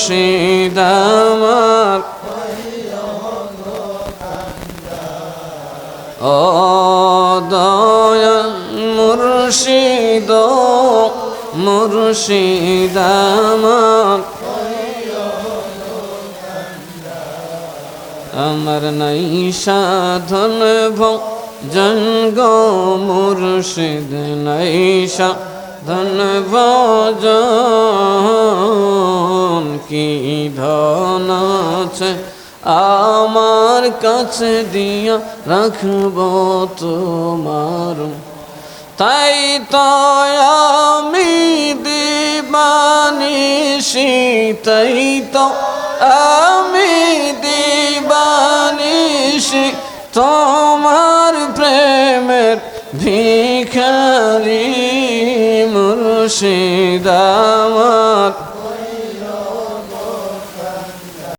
মুর্শিদ আমার ও দয়াল মুর্শিদ মুর্শিদ আমার আমার নাই সাধন ভজন গো মুর্শিদ নাই সাধন ভজন কি ধন আছে আমার কাছে দিয়া রাখব তোমার তাই তো আমি দিবানিশি তাই তো আমি দিবানিশি তোমার প্রেমের ভিখারি মুর্শিদ আমার